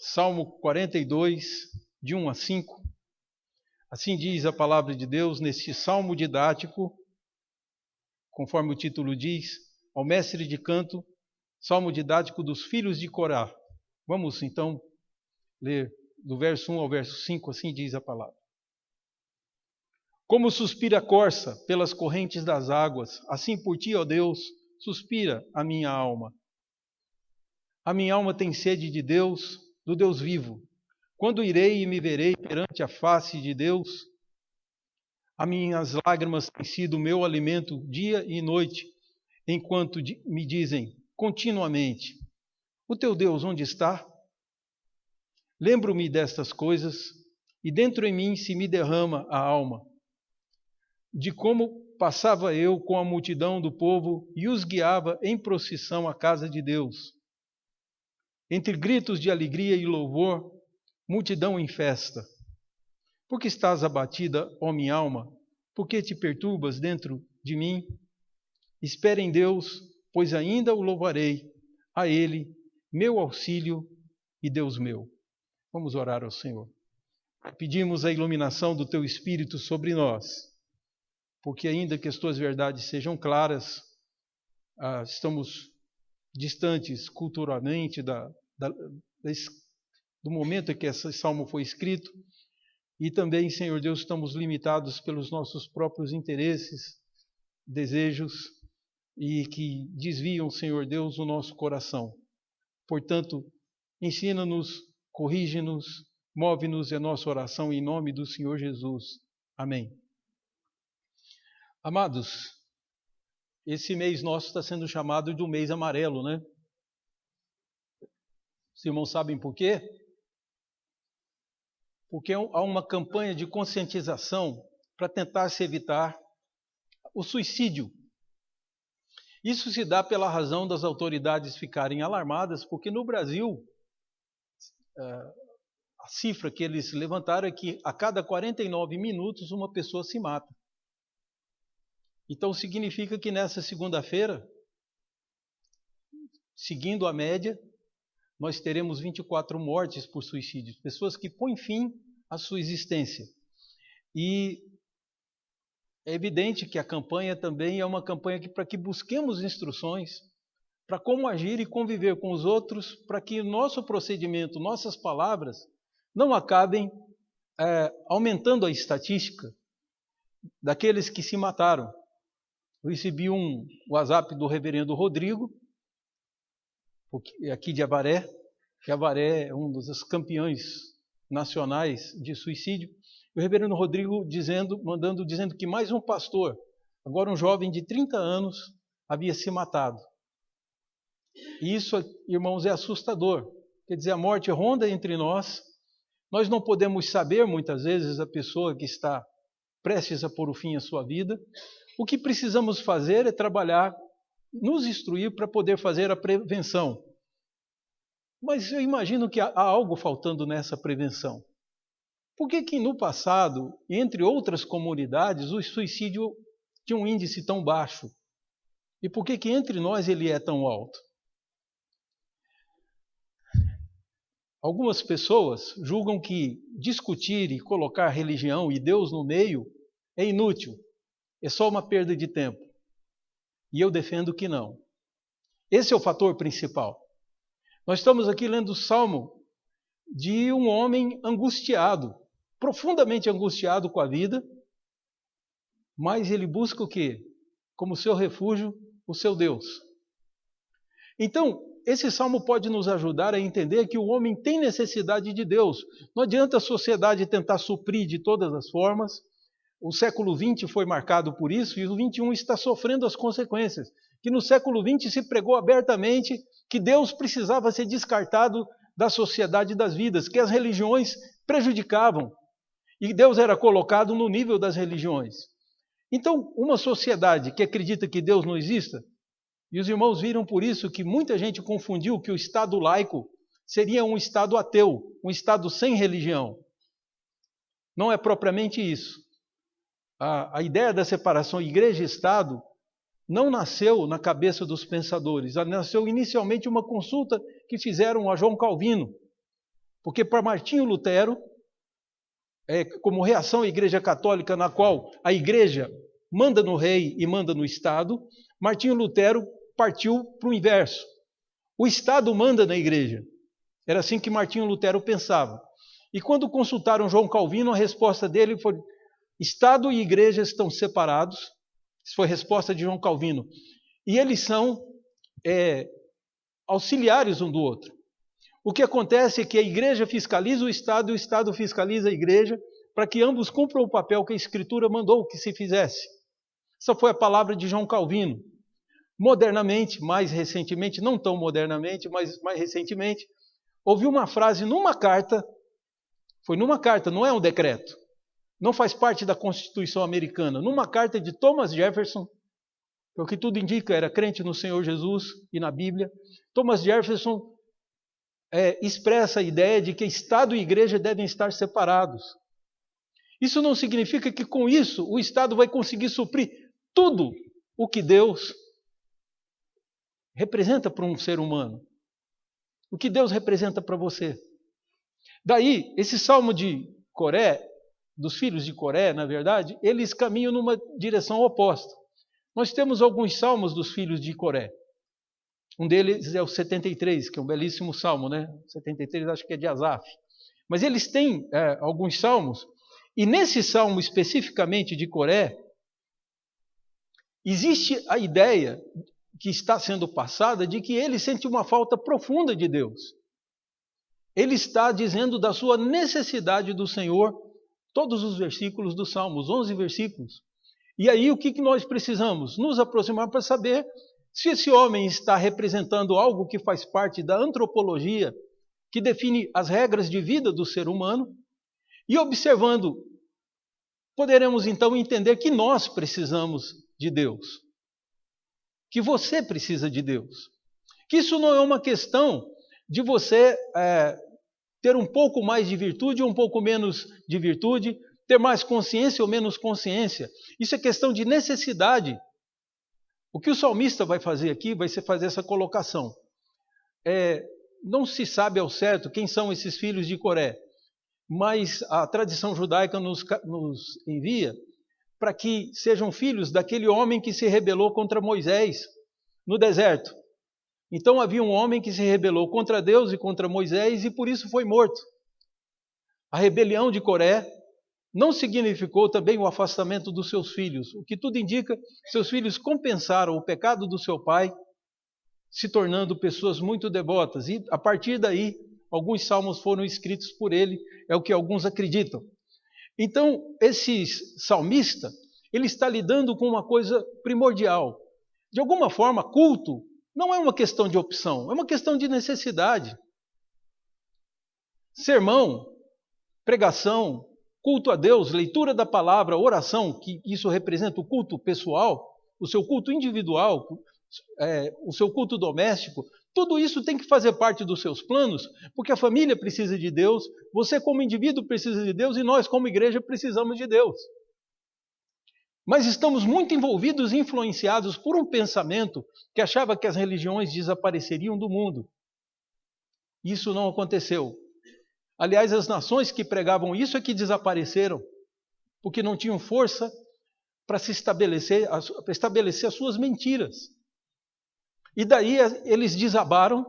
Salmo 42, de 1 a 5. Assim diz a palavra de Deus neste salmo didático, conforme o título diz, ao mestre de canto, salmo didático dos filhos de Corá. Vamos então ler do verso 1 ao verso 5, assim diz a palavra. Como suspira a corça pelas correntes das águas, assim por ti, ó Deus, suspira a minha alma. A minha alma tem sede de Deus, do Deus vivo. Quando irei e me verei perante a face de Deus? As minhas lágrimas têm sido o meu alimento dia e noite, enquanto me dizem continuamente: o teu Deus onde está? Lembro-me destas coisas, e dentro em mim se me derrama a alma, de como passava eu com a multidão do povo e os guiava em procissão à casa de Deus. Entre gritos de alegria e louvor, multidão em festa. Por que estás abatida, ó minha alma? Por que te perturbas dentro de mim? Espera em Deus, pois ainda o louvarei, a Ele, meu auxílio e Deus meu. Vamos orar ao Senhor. Pedimos a iluminação do Teu Espírito sobre nós, porque ainda que as Tuas verdades sejam claras, estamos distantes culturalmente do momento em que esse salmo foi escrito, e também, Senhor Deus, estamos limitados pelos nossos próprios interesses, desejos, e que desviam, Senhor Deus, o nosso coração. Portanto, ensina-nos, corrige-nos, move-nos em nossa oração em nome do Senhor Jesus. Amém. Amados, esse mês nosso está sendo chamado de um mês amarelo, né? Os irmãos sabem por quê? Porque há uma campanha de conscientização para tentar se evitar o suicídio. Isso se dá pela razão das autoridades ficarem alarmadas, porque no Brasil, a cifra que eles levantaram é que a cada 49 minutos uma pessoa se mata. Então significa que nessa segunda-feira, seguindo a média, nós teremos 24 mortes por suicídio, pessoas que põem fim à sua existência. E é evidente que a campanha também é uma campanha para que busquemos instruções para como agir e conviver com os outros, para que o nosso procedimento, nossas palavras, não acabem aumentando a estatística daqueles que se mataram. Eu recebi um WhatsApp do reverendo Rodrigo, aqui de Avaré, que Avaré é um dos campeões nacionais de suicídio. O reverendo Rodrigo dizendo que mais um pastor, agora um jovem de 30 anos, havia se matado. E isso, irmãos, é assustador. Quer dizer, a morte ronda entre nós. Nós não podemos saber, muitas vezes, a pessoa que está prestes a pôr o fim à sua vida. O que precisamos fazer é trabalhar, nos instruir para poder fazer a prevenção. Mas eu imagino que há algo faltando nessa prevenção. Por que no passado, entre outras comunidades, o suicídio tinha um índice tão baixo? E por que entre nós ele é tão alto? Algumas pessoas julgam que discutir e colocar religião e Deus no meio é inútil, é só uma perda de tempo. E eu defendo que não. Esse é o fator principal. Nós estamos aqui lendo o Salmo de um homem angustiado, profundamente angustiado com a vida, mas ele busca o quê? Como seu refúgio, o seu Deus. Então, esse salmo pode nos ajudar a entender que o homem tem necessidade de Deus. Não adianta a sociedade tentar suprir de todas as formas. O século XX foi marcado por isso e o XXI está sofrendo as consequências. Que no século XX se pregou abertamente que Deus precisava ser descartado da sociedade das vidas, que as religiões prejudicavam. E Deus era colocado no nível das religiões. Então, uma sociedade que acredita que Deus não exista, e os irmãos viram por isso que muita gente confundiu que o Estado laico seria um Estado ateu, um Estado sem religião. Não é propriamente isso. A ideia da separação igreja e Estado não nasceu na cabeça dos pensadores. Ela nasceu inicialmente uma consulta que fizeram a João Calvino. Porque para Martinho Lutero, como reação à Igreja Católica, na qual a Igreja manda no rei e manda no Estado, Martinho Lutero partiu para o inverso. O Estado manda na Igreja. Era assim que Martinho Lutero pensava. E quando consultaram João Calvino, a resposta dele foi: Estado e Igreja estão separados. Isso foi a resposta de João Calvino. E eles são auxiliares um do outro. O que acontece é que a Igreja fiscaliza o Estado e o Estado fiscaliza a Igreja, para que ambos cumpram o papel que a Escritura mandou que se fizesse. Essa foi a palavra de João Calvino. Modernamente, mais recentemente, não tão modernamente, mas mais recentemente, houve uma frase numa carta, foi numa carta, não é um decreto, não faz parte da Constituição americana, numa carta de Thomas Jefferson, o que tudo indica, era crente no Senhor Jesus e na Bíblia. Thomas Jefferson expressa a ideia de que Estado e Igreja devem estar separados. Isso não significa que com isso o Estado vai conseguir suprir tudo o que Deus representa para um ser humano. O que Deus representa para você. Daí, esse salmo de Coré, dos filhos de Coré, na verdade, eles caminham numa direção oposta. Nós temos alguns salmos dos filhos de Coré. Um deles é o 73, que é um belíssimo salmo, né? 73 acho que é de Asaf. Mas eles têm alguns salmos, e nesse salmo especificamente de Coré, existe a ideia que está sendo passada de que ele sente uma falta profunda de Deus. Ele está dizendo da sua necessidade do Senhor, todos os versículos do Salmo, os 11 versículos. E aí o que nós precisamos? Nos aproximar para saber se esse homem está representando algo que faz parte da antropologia, que define as regras de vida do ser humano, e observando, poderemos então entender que nós precisamos de Deus. Que você precisa de Deus. Que isso não é uma questão de você ter um pouco mais de virtude ou um pouco menos de virtude, ter mais consciência ou menos consciência. Isso é questão de necessidade. O que o salmista vai fazer aqui vai ser fazer essa colocação. Não se sabe ao certo quem são esses filhos de Coré, mas a tradição judaica nos envia para que sejam filhos daquele homem que se rebelou contra Moisés no deserto. Então havia um homem que se rebelou contra Deus e contra Moisés e por isso foi morto. A rebelião de Coré não significou também o afastamento dos seus filhos. O que tudo indica, seus filhos compensaram o pecado do seu pai, se tornando pessoas muito devotas. E a partir daí, alguns salmos foram escritos por ele, é o que alguns acreditam. Então, esse salmista, ele está lidando com uma coisa primordial. De alguma forma, culto não é uma questão de opção, é uma questão de necessidade. Sermão, pregação, culto a Deus, leitura da palavra, oração, que isso representa o culto pessoal, o seu culto individual, o seu culto doméstico, tudo isso tem que fazer parte dos seus planos, porque a família precisa de Deus, você como indivíduo precisa de Deus e nós como igreja precisamos de Deus. Mas estamos muito envolvidos e influenciados por um pensamento que achava que as religiões desapareceriam do mundo. Isso não aconteceu. Aliás, as nações que pregavam isso é que desapareceram, porque não tinham força para estabelecer as suas mentiras. E daí eles desabaram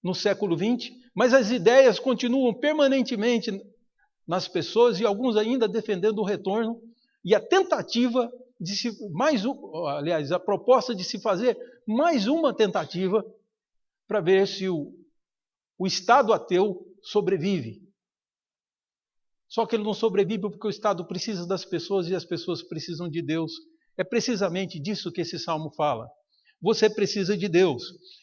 no século XX, mas as ideias continuam permanentemente nas pessoas e alguns ainda defendendo o retorno e a tentativa a proposta de se fazer mais uma tentativa para ver se o Estado ateu sobrevive. Só que ele não sobrevive porque o Estado precisa das pessoas e as pessoas precisam de Deus. É precisamente disso que esse salmo fala. Você precisa de Deus.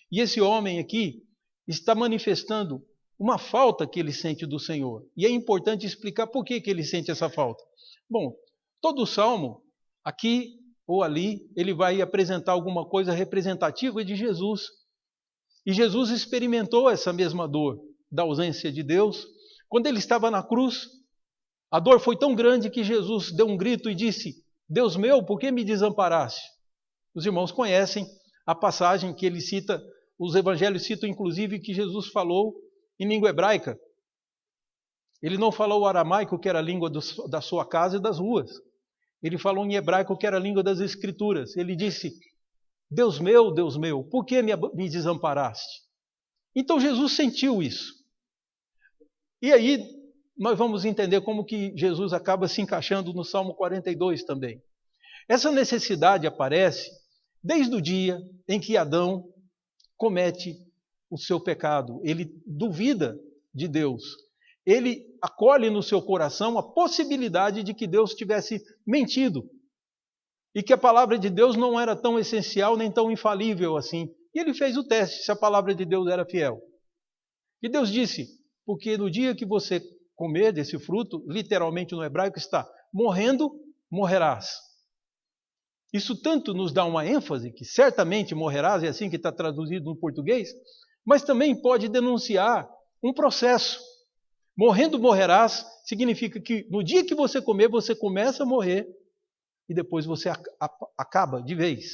E esse homem aqui está manifestando uma falta que ele sente do Senhor. E é importante explicar por que ele sente essa falta. Bom, todo salmo, aqui ou ali, ele vai apresentar alguma coisa representativa de Jesus. E Jesus experimentou essa mesma dor da ausência de Deus. Quando ele estava na cruz, a dor foi tão grande que Jesus deu um grito e disse: Deus meu, por que me desamparaste? Os irmãos conhecem a passagem que ele cita, os evangelhos citam inclusive que Jesus falou em língua hebraica. Ele não falou o aramaico, que era a língua da sua casa e das ruas. Ele falou em hebraico, que era a língua das escrituras. Ele disse: Deus meu, por que me desamparaste? Então Jesus sentiu isso. E aí nós vamos entender como que Jesus acaba se encaixando no Salmo 42 também. Essa necessidade aparece desde o dia em que Adão comete o seu pecado. Ele duvida de Deus. Ele acolhe no seu coração a possibilidade de que Deus tivesse mentido e que a palavra de Deus não era tão essencial nem tão infalível assim. E ele fez o teste se a palavra de Deus era fiel. E Deus disse: porque no dia que você comer desse fruto, literalmente no hebraico está: morrendo, morrerás. Isso tanto nos dá uma ênfase, que certamente morrerás, é assim que está traduzido no português, mas também pode denunciar um processo. Morrendo, morrerás significa que no dia que você comer, você começa a morrer e depois você acaba de vez.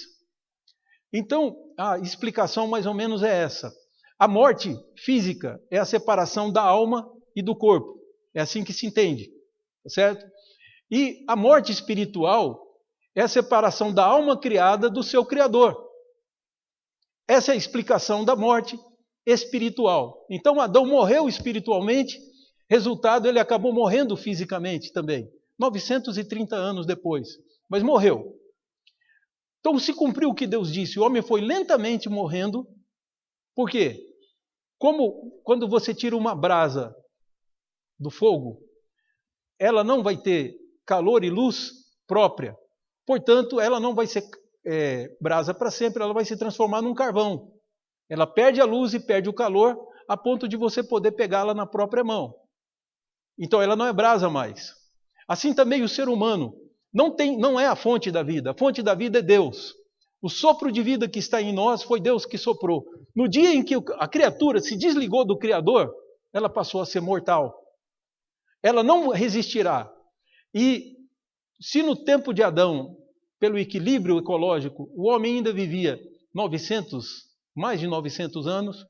Então, a explicação mais ou menos é essa. A morte física é a separação da alma e do corpo. É assim que se entende, certo? E a morte espiritual é a separação da alma criada do seu Criador. Essa é a explicação da morte espiritual. Então, Adão morreu espiritualmente, resultado, ele acabou morrendo fisicamente também, 930 anos depois, mas morreu. Então, se cumpriu o que Deus disse, o homem foi lentamente morrendo. Por quê? Como quando você tira uma brasa do fogo, ela não vai ter calor e luz própria. Portanto, ela não vai ser brasa para sempre, ela vai se transformar num carvão. Ela perde a luz e perde o calor, a ponto de você poder pegá-la na própria mão. Então, ela não é brasa mais. Assim também o ser humano não é a fonte da vida. A fonte da vida é Deus. O sopro de vida que está em nós foi Deus que soprou. No dia em que a criatura se desligou do Criador, ela passou a ser mortal. Ela não resistirá. E se no tempo de Adão, pelo equilíbrio ecológico, o homem ainda vivia mais de 900 anos,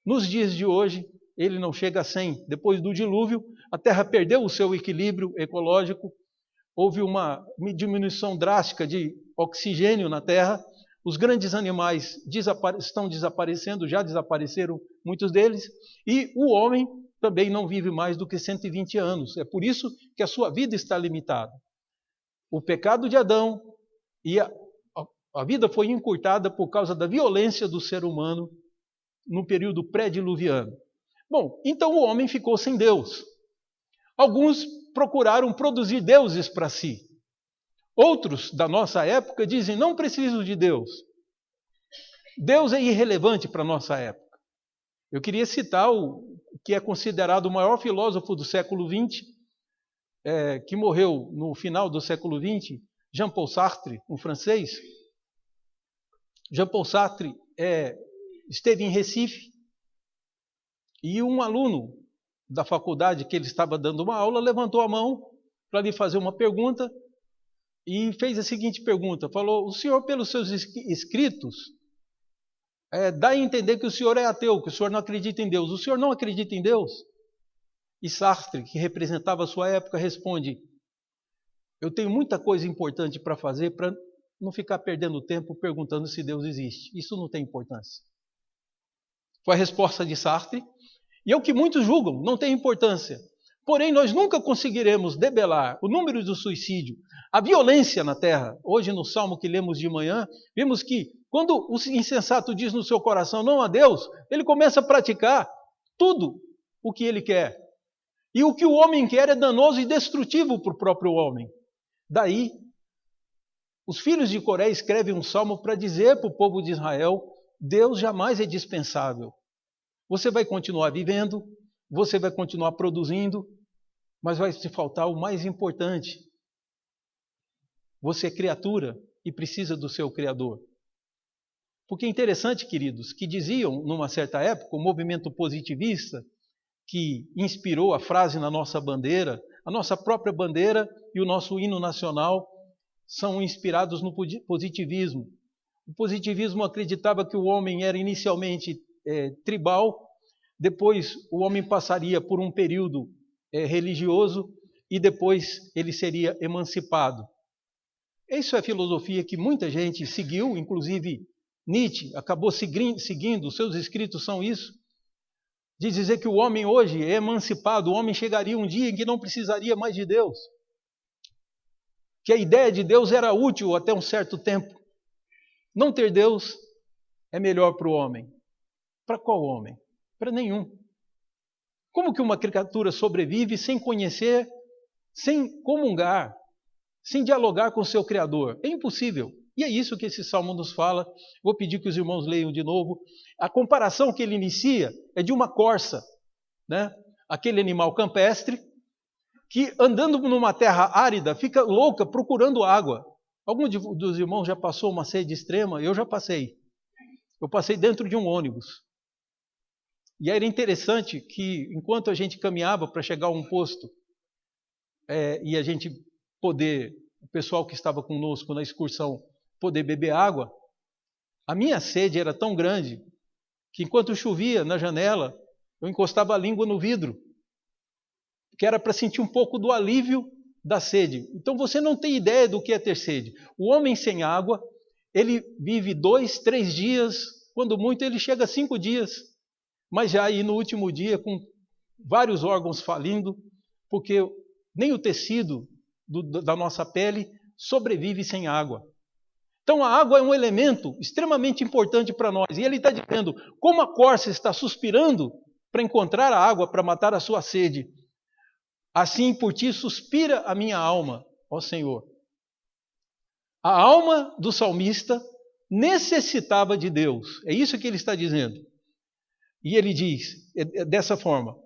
nos dias de hoje ele não chega a 100. Depois do dilúvio, a Terra perdeu o seu equilíbrio ecológico, houve uma diminuição drástica de oxigênio na Terra, os grandes animais estão desaparecendo, já desapareceram muitos deles, e o homem também não vive mais do que 120 anos. É por isso que a sua vida está limitada. O pecado de Adão e a vida foi encurtada por causa da violência do ser humano no período pré-diluviano. Bom, então o homem ficou sem Deus. Alguns procuraram produzir deuses para si. Outros, da nossa época, dizem: não preciso de Deus. Deus é irrelevante para a nossa época. Eu queria citar o que é considerado o maior filósofo do século XX, que morreu no final do século XX, Jean-Paul Sartre, um francês. Jean-Paul Sartre esteve em Recife e um aluno da faculdade que ele estava dando uma aula levantou a mão para lhe fazer uma pergunta e fez a seguinte pergunta, falou: o senhor, pelos seus escritos, dá a entender que o senhor é ateu, que o senhor não acredita em Deus. O senhor não acredita em Deus? E Sartre, que representava a sua época, responde: eu tenho muita coisa importante para fazer para não ficar perdendo tempo perguntando se Deus existe. Isso não tem importância. Foi a resposta de Sartre, e é o que muitos julgam, não tem importância. Porém, nós nunca conseguiremos debelar o número do suicídio, a violência na terra. Hoje, no salmo que lemos de manhã, vimos que quando o insensato diz no seu coração não a Deus, ele começa a praticar tudo o que ele quer. E o que o homem quer é danoso e destrutivo para o próprio homem. Daí, os filhos de Coré escrevem um salmo para dizer para o povo de Israel: Deus jamais é dispensável. Você vai continuar vivendo, você vai continuar produzindo, mas vai te faltar o mais importante. Você é criatura e precisa do seu Criador. Porque é interessante, queridos, que diziam, numa certa época, o movimento positivista, que inspirou a frase na nossa bandeira, a nossa própria bandeira e o nosso hino nacional são inspirados no positivismo. O positivismo acreditava que o homem era inicialmente tribal, depois o homem passaria por um período religioso e depois ele seria emancipado. Isso é filosofia que muita gente seguiu, inclusive Nietzsche acabou seguindo, seus escritos são isso, de dizer que o homem hoje é emancipado, o homem chegaria um dia em que não precisaria mais de Deus, que a ideia de Deus era útil até um certo tempo. Não ter Deus é melhor para o homem. Para qual homem? Para nenhum. Como que uma criatura sobrevive sem conhecer, sem comungar, sem dialogar com o seu Criador? É impossível. E é isso que esse salmo nos fala. Vou pedir que os irmãos leiam de novo. A comparação que ele inicia é de uma corça, né? Aquele animal campestre que, andando numa terra árida, fica louca procurando água. Algum dos irmãos já passou uma sede extrema? Eu já passei. Eu passei dentro de um ônibus. E era interessante que, enquanto a gente caminhava para chegar a um posto, e a gente poder, o pessoal que estava conosco na excursão, poder beber água, a minha sede era tão grande que, enquanto chovia na janela, eu encostava a língua no vidro, que era para sentir um pouco do alívio da sede. Então você não tem ideia do que é ter sede. O homem sem água, ele vive 2, 3 dias, quando muito ele chega a 5 dias, mas já aí no último dia com vários órgãos falindo, porque nem o tecido da nossa pele sobrevive sem água. Então a água é um elemento extremamente importante para nós. E ele está dizendo, como a corça está suspirando para encontrar a água, para matar a sua sede, assim por ti suspira a minha alma, ó Senhor. A alma do salmista necessitava de Deus. É isso que ele está dizendo. E ele diz dessa forma,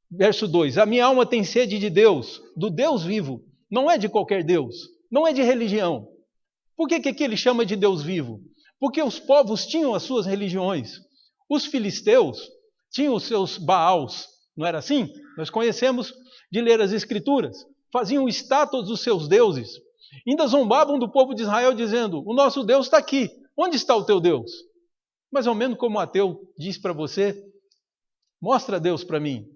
verso 2, a minha alma tem sede de Deus, do Deus vivo. Não é de qualquer Deus, não é de religião. Por que aqui ele chama de Deus vivo? Porque os povos tinham as suas religiões. Os filisteus tinham os seus Baals, não era assim? Nós conhecemos de ler as Escrituras. Faziam estátuas dos seus deuses. Ainda zombavam do povo de Israel dizendo, o nosso Deus está aqui, onde está o teu Deus? Mais ou menos como o ateu diz para você, mostra Deus para mim.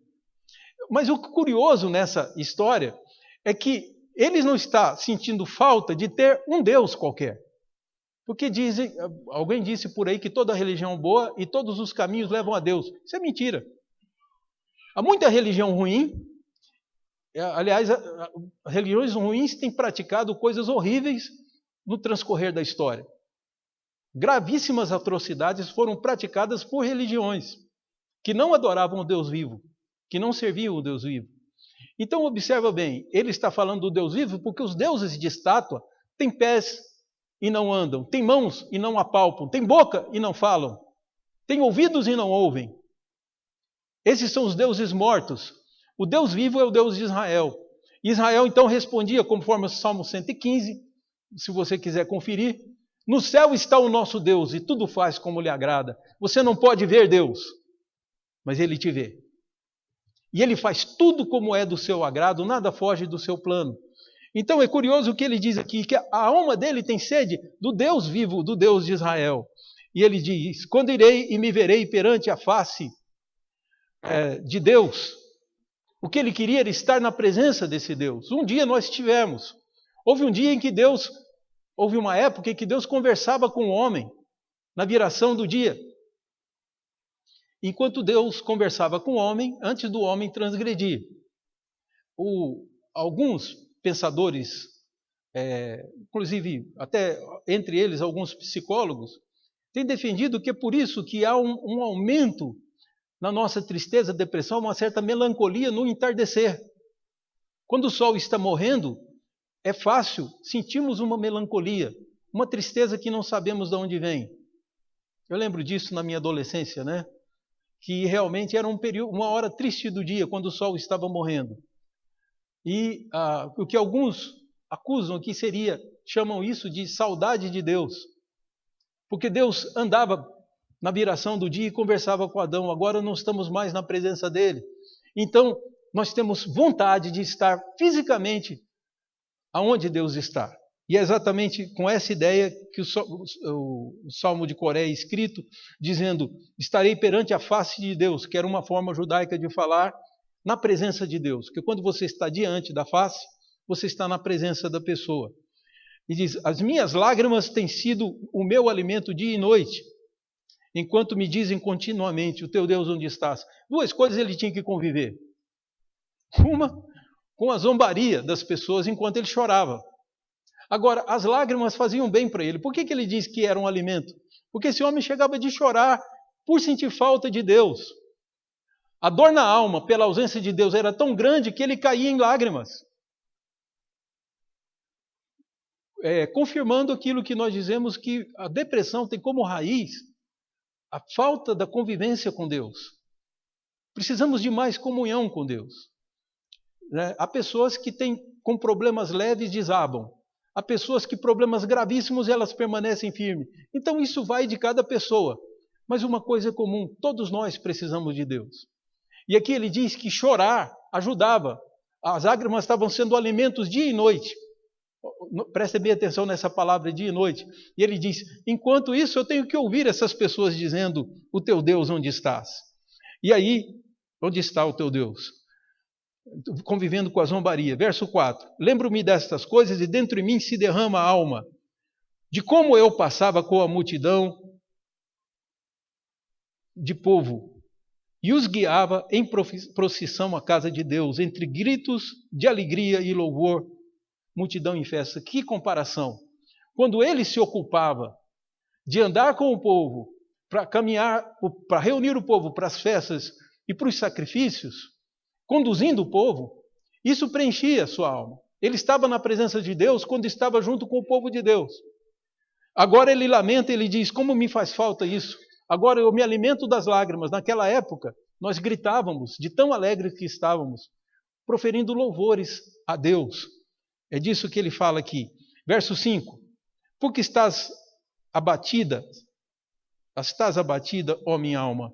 Mas o curioso nessa história é que ele não está sentindo falta de ter um Deus qualquer. Porque alguém disse por aí que toda religião boa e todos os caminhos levam a Deus. Isso é mentira. Há muita religião ruim. Aliás, religiões ruins têm praticado coisas horríveis no transcorrer da história. Gravíssimas atrocidades foram praticadas por religiões que não adoravam o Deus vivo, que não serviam o Deus vivo. Então observa bem, ele está falando do Deus vivo porque os deuses de estátua têm pés e não andam, têm mãos e não apalpam, têm boca e não falam, têm ouvidos e não ouvem. Esses são os deuses mortos. O Deus vivo é o Deus de Israel. Israel então respondia conforme o Salmo 115, se você quiser conferir, no céu está o nosso Deus e tudo faz como lhe agrada. Você não pode ver Deus, mas Ele te vê. E Ele faz tudo como é do seu agrado, nada foge do seu plano. Então é curioso o que ele diz aqui, que a alma dele tem sede do Deus vivo, do Deus de Israel. E ele diz, quando irei e me verei perante a face de Deus, o que ele queria era estar na presença desse Deus. Um dia nós tivemos. Houve um dia em que houve uma época em que Deus conversava com o homem, na viração do dia. Enquanto Deus conversava com o homem, antes do homem transgredir. Alguns pensadores, inclusive até entre eles alguns psicólogos, têm defendido que é por isso que há um aumento na nossa tristeza, depressão, uma certa melancolia no entardecer. Quando o sol está morrendo, é fácil sentirmos uma melancolia, uma tristeza que não sabemos de onde vem. Eu lembro disso na minha adolescência, né? Que realmente era uma hora triste do dia, quando o sol estava morrendo. E o que alguns acusam aqui chamam isso de saudade de Deus. Porque Deus andava na viração do dia e conversava com Adão, agora não estamos mais na presença dele. Então, nós temos vontade de estar fisicamente aonde Deus está. E é exatamente com essa ideia que o Salmo de Coré é escrito, dizendo, estarei perante a face de Deus, que era uma forma judaica de falar, na presença de Deus. Porque quando você está diante da face, você está na presença da pessoa. E diz, as minhas lágrimas têm sido o meu alimento dia e noite, enquanto me dizem continuamente, o teu Deus onde estás? Duas coisas ele tinha que conviver. Uma, com a zombaria das pessoas enquanto ele chorava. Agora, as lágrimas faziam bem para ele. Por que ele diz que era um alimento? Porque esse homem chegava de chorar por sentir falta de Deus. A dor na alma pela ausência de Deus era tão grande que ele caía em lágrimas. Confirmando aquilo que nós dizemos, que a depressão tem como raiz a falta da convivência com Deus. Precisamos de mais comunhão com Deus. Há pessoas que têm, com problemas leves, desabam. Há pessoas que problemas gravíssimos elas permanecem firmes. Então isso vai de cada pessoa. Mas uma coisa é comum, todos nós precisamos de Deus. E aqui ele diz que chorar ajudava. As lágrimas estavam sendo alimentos dia e noite. Preste bem atenção nessa palavra dia e noite. E ele diz, enquanto isso eu tenho que ouvir essas pessoas dizendo, o teu Deus onde estás? E aí, onde está o teu Deus? Convivendo com a zombaria. Verso 4. Lembro-me destas coisas e dentro de mim se derrama a alma, de como eu passava com a multidão de povo e os guiava em procissão à casa de Deus, entre gritos de alegria e louvor, multidão em festa. Que comparação! Quando ele se ocupava de andar com o povo, para caminhar, para reunir o povo para as festas e para os sacrifícios, conduzindo o povo, isso preenchia a sua alma. Ele estava na presença de Deus quando estava junto com o povo de Deus. Agora ele lamenta, ele diz, como me faz falta isso? Agora eu me alimento das lágrimas. Naquela época, nós gritávamos, de tão alegres que estávamos, proferindo louvores a Deus. É disso que ele fala aqui. Verso 5. Porque estás abatida, ó minha alma.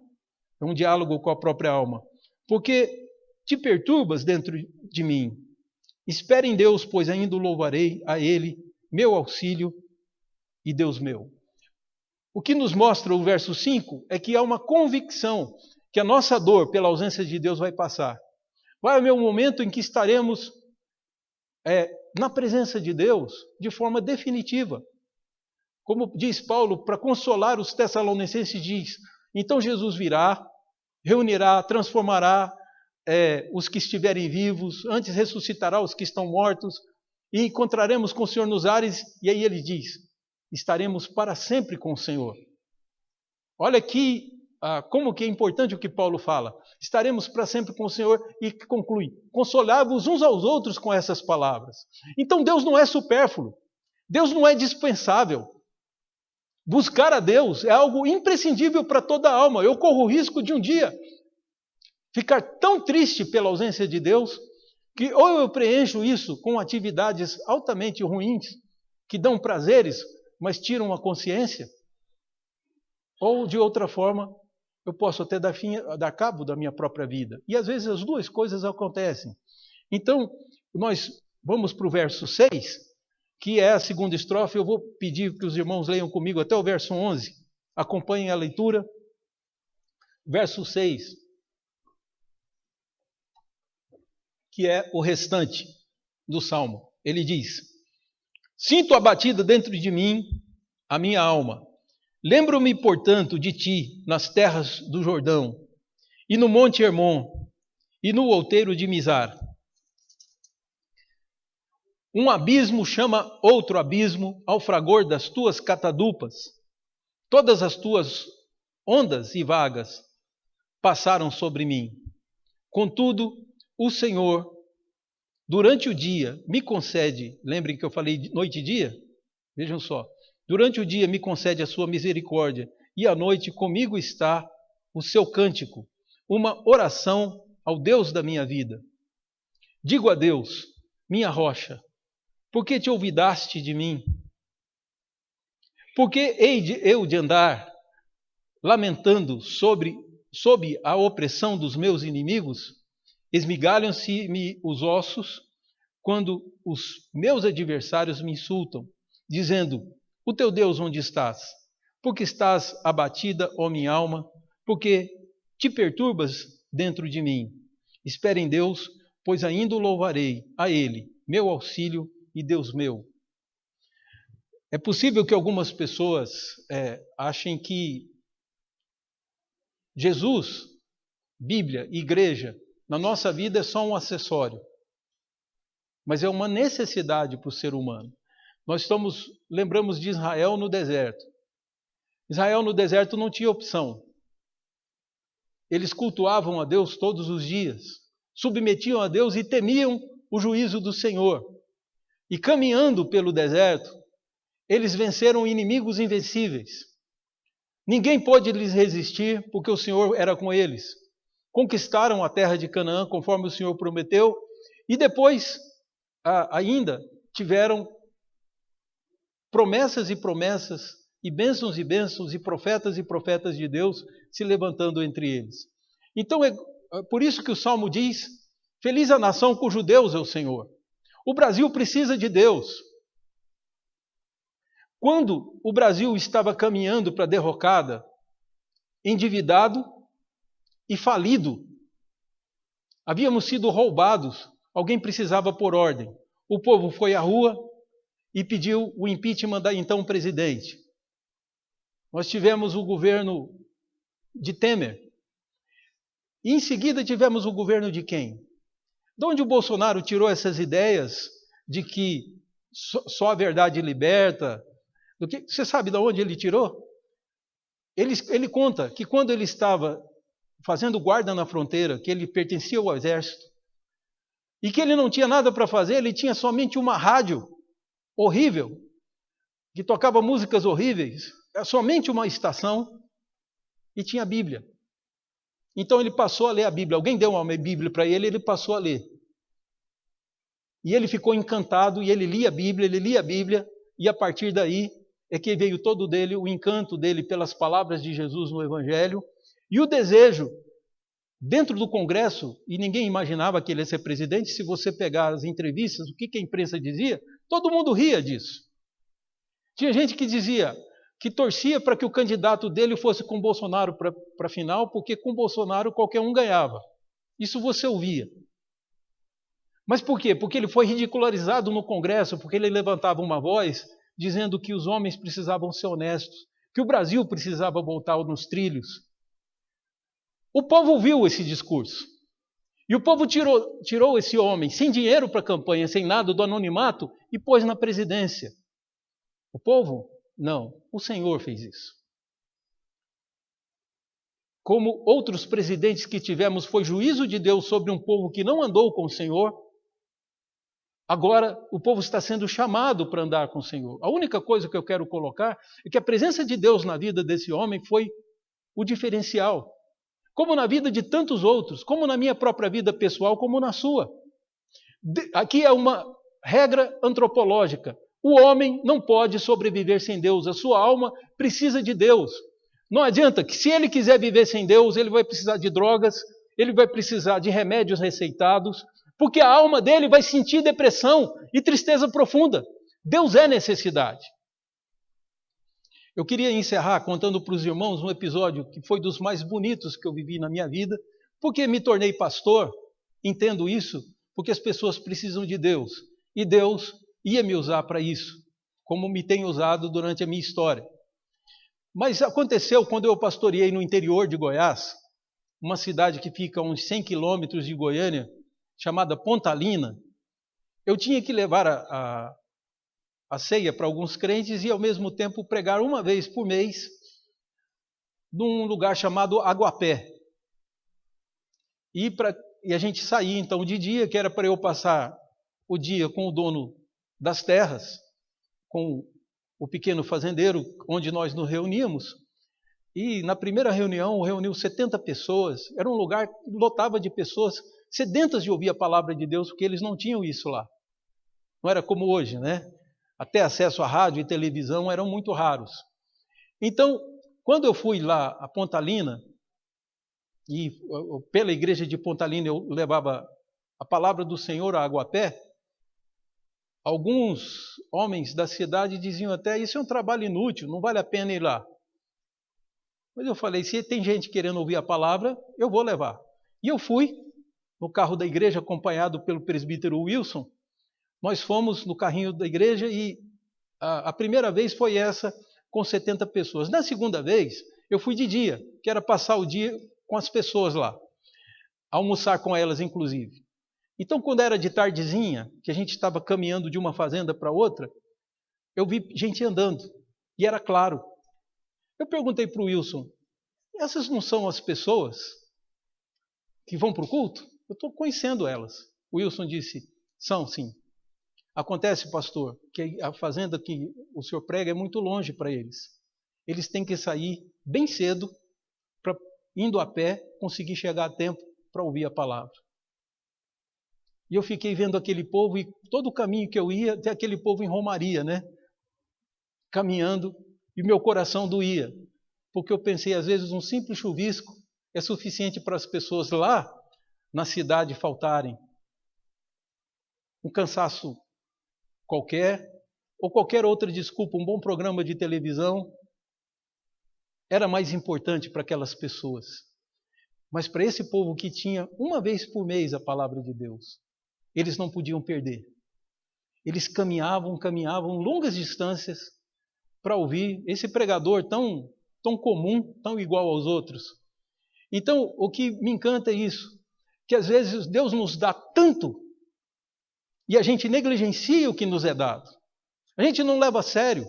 É um diálogo com a própria alma. Porque te perturbas dentro de mim. Espere em Deus, pois ainda o louvarei a Ele, meu auxílio e Deus meu. O que nos mostra o verso 5 é que há uma convicção que a nossa dor pela ausência de Deus vai passar. Vai haver um momento em que estaremos na presença de Deus de forma definitiva. Como diz Paulo, para consolar os Tessalonicenses, diz, então Jesus virá, reunirá, transformará os que estiverem vivos, antes ressuscitará os que estão mortos, e encontraremos com o Senhor nos ares, e aí ele diz, estaremos para sempre com o Senhor. Olha aqui como que é importante o que Paulo fala. Estaremos para sempre com o Senhor e conclui, consolai-vos uns aos outros com essas palavras. Então Deus não é supérfluo, Deus não é dispensável. Buscar a Deus é algo imprescindível para toda a alma. Eu corro o risco de um dia ficar tão triste pela ausência de Deus, que ou eu preencho isso com atividades altamente ruins, que dão prazeres, mas tiram a consciência, ou de outra forma, eu posso até dar cabo da minha própria vida. E às vezes as duas coisas acontecem. Então, nós vamos para o verso 6, que é a segunda estrofe. Eu vou pedir que os irmãos leiam comigo até o verso 11. Acompanhem a leitura. Verso 6. Que é o restante do Salmo. Ele diz, sinto abatida dentro de mim a minha alma. Lembro-me, portanto, de ti nas terras do Jordão, e no monte Hermon, e no outeiro de Mizar. Um abismo chama outro abismo ao fragor das tuas catadupas. Todas as tuas ondas e vagas passaram sobre mim. Contudo, o Senhor, durante o dia, me concede, lembrem que eu falei noite e dia? Vejam só. Durante o dia me concede a sua misericórdia, e à noite comigo está o seu cântico, uma oração ao Deus da minha vida. Digo a Deus, minha rocha, por que te olvidaste de mim? Por que hei eu de andar lamentando sob a opressão dos meus inimigos? Esmigalham-se-me os ossos quando os meus adversários me insultam, dizendo, o teu Deus onde estás? Porque estás abatida, ó minha alma, porque te perturbas dentro de mim. Espere em Deus, pois ainda o louvarei, a Ele, meu auxílio e Deus meu. É possível que algumas pessoas achem que Jesus, Bíblia, igreja, na nossa vida é só um acessório. Mas é uma necessidade para o ser humano. Lembramos de Israel no deserto. Israel no deserto não tinha opção. Eles cultuavam a Deus todos os dias, submetiam a Deus e temiam o juízo do Senhor. E caminhando pelo deserto, eles venceram inimigos invencíveis. Ninguém pôde lhes resistir, porque o Senhor era com eles. Conquistaram a terra de Canaã, conforme o Senhor prometeu, e depois ainda tiveram promessas e bênçãos e profetas de Deus se levantando entre eles. Então é por isso que o Salmo diz: feliz a nação cujo Deus é o Senhor. O Brasil precisa de Deus. Quando o Brasil estava caminhando para a derrocada, endividado e falido, havíamos sido roubados, alguém precisava pôr ordem. O povo foi à rua e pediu o impeachment da então presidente. Nós tivemos o governo de Temer. E em seguida tivemos o governo de quem? De onde o Bolsonaro tirou essas ideias de que só a verdade liberta? Você sabe de onde ele tirou? Ele conta que quando ele estava fazendo guarda na fronteira, que ele pertencia ao exército, e que ele não tinha nada para fazer, ele tinha somente uma rádio horrível, que tocava músicas horríveis, somente uma estação, e tinha a Bíblia. Então ele passou a ler a Bíblia. Alguém deu uma Bíblia para ele, ele passou a ler. E ele ficou encantado, e ele lia a Bíblia, e a partir daí é que veio todo dele, o encanto dele pelas palavras de Jesus no Evangelho, e o desejo, dentro do Congresso, e ninguém imaginava que ele ia ser presidente. Se você pegar as entrevistas, o que a imprensa dizia, todo mundo ria disso. Tinha gente que dizia que torcia para que o candidato dele fosse com Bolsonaro para a final, porque com Bolsonaro qualquer um ganhava. Isso você ouvia. Mas por quê? Porque ele foi ridicularizado no Congresso, porque ele levantava uma voz dizendo que os homens precisavam ser honestos, que o Brasil precisava voltar nos trilhos. O povo ouviu esse discurso. E o povo tirou esse homem, sem dinheiro para a campanha, sem nada, do anonimato, e pôs na presidência. O povo? Não. O Senhor fez isso. Como outros presidentes que tivemos, foi juízo de Deus sobre um povo que não andou com o Senhor, agora o povo está sendo chamado para andar com o Senhor. A única coisa que eu quero colocar é que a presença de Deus na vida desse homem foi o diferencial. Como na vida de tantos outros, como na minha própria vida pessoal, como na sua. Aqui é uma regra antropológica. O homem não pode sobreviver sem Deus. A sua alma precisa de Deus. Não adianta que, se ele quiser viver sem Deus, ele vai precisar de drogas, ele vai precisar de remédios receitados, porque a alma dele vai sentir depressão e tristeza profunda. Deus é necessidade. Eu queria encerrar contando para os irmãos um episódio que foi dos mais bonitos que eu vivi na minha vida, porque me tornei pastor, entendo isso, porque as pessoas precisam de Deus, e Deus ia me usar para isso, como me tem usado durante a minha história. Mas aconteceu quando eu pastoreei no interior de Goiás, uma cidade que fica a uns 100 quilômetros de Goiânia, chamada Pontalina. Eu tinha que levar a ceia para alguns crentes e, ao mesmo tempo, pregar uma vez por mês num lugar chamado Aguapé. E a gente saía, então, de dia, que era para eu passar o dia com o dono das terras, com o pequeno fazendeiro, onde nós nos reuníamos. E na primeira reunião, reuniu 70 pessoas. Era um lugar que lotava de pessoas sedentas de ouvir a palavra de Deus, porque eles não tinham isso lá. Não era como hoje, né? Até acesso à rádio e televisão eram muito raros. Então, quando eu fui lá a Pontalina, e pela igreja de Pontalina eu levava a palavra do Senhor a Aguapé, alguns homens da cidade diziam até: isso é um trabalho inútil, não vale a pena ir lá. Mas eu falei: se tem gente querendo ouvir a palavra, eu vou levar. E eu fui, no carro da igreja, acompanhado pelo presbítero Wilson. Nós fomos no carrinho da igreja e a primeira vez foi essa, com 70 pessoas. Na segunda vez, eu fui de dia, que era passar o dia com as pessoas lá, almoçar com elas, inclusive. Então, quando era de tardezinha, que a gente estava caminhando de uma fazenda para outra, eu vi gente andando, e era claro. Eu perguntei para o Wilson, essas não são as pessoas que vão para o culto? Eu estou conhecendo elas. O Wilson disse, são sim. Acontece, pastor, que a fazenda que o senhor prega é muito longe para eles. Eles têm que sair bem cedo, indo a pé, conseguir chegar a tempo para ouvir a palavra. E eu fiquei vendo aquele povo, e todo o caminho que eu ia, até aquele povo em romaria, né? Caminhando, e meu coração doía. Porque eu pensei, às vezes, um simples chuvisco é suficiente para as pessoas lá na cidade faltarem. Um cansaço qualquer, ou qualquer outra desculpa, um bom programa de televisão, era mais importante para aquelas pessoas. Mas para esse povo que tinha uma vez por mês a palavra de Deus, eles não podiam perder. Eles caminhavam longas distâncias para ouvir esse pregador tão comum, tão igual aos outros. Então, o que me encanta é isso, que às vezes Deus nos dá tanto e a gente negligencia o que nos é dado. A gente não leva a sério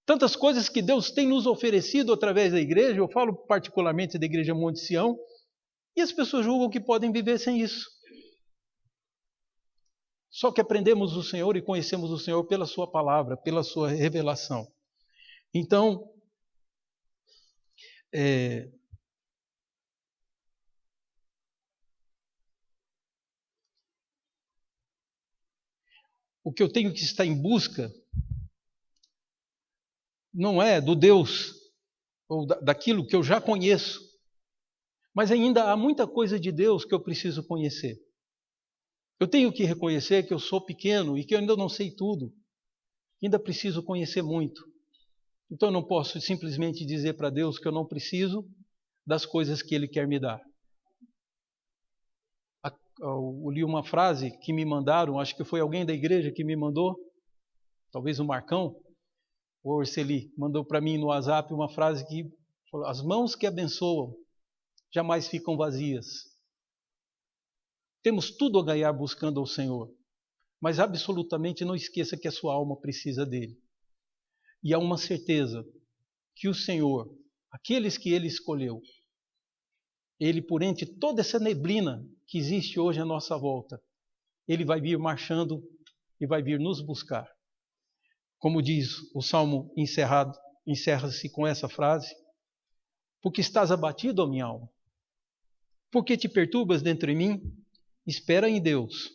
tantas coisas que Deus tem nos oferecido através da igreja. Eu falo particularmente da Igreja Monte Sião, e as pessoas julgam que podem viver sem isso. Só que aprendemos o Senhor e conhecemos o Senhor pela sua palavra, pela sua revelação. Então, o que eu tenho que estar em busca não é do Deus ou daquilo que eu já conheço, mas ainda há muita coisa de Deus que eu preciso conhecer. Eu tenho que reconhecer que eu sou pequeno e que eu ainda não sei tudo. Ainda preciso conhecer muito. Então eu não posso simplesmente dizer para Deus que eu não preciso das coisas que Ele quer me dar. Eu li uma frase que me mandaram, acho que foi alguém da igreja que me mandou, talvez o Marcão, ou o Orceli, mandou para mim no WhatsApp uma frase que falou, as mãos que abençoam jamais ficam vazias. Temos tudo a ganhar buscando ao Senhor, mas absolutamente não esqueça que a sua alma precisa dele. E há uma certeza que o Senhor, aqueles que Ele escolheu, Ele, por entre toda essa neblina que existe hoje à nossa volta, Ele vai vir marchando e vai vir nos buscar. Como diz o Salmo encerra-se com essa frase, porque estás abatido, ó minha alma? Porque te perturbas dentro de mim? Espera em Deus,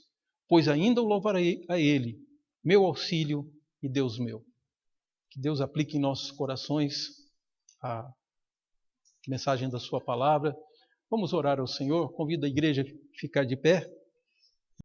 pois ainda o louvarei a Ele, meu auxílio e Deus meu. Que Deus aplique em nossos corações a mensagem da sua palavra. Vamos orar ao Senhor. Convido a igreja a ficar de pé.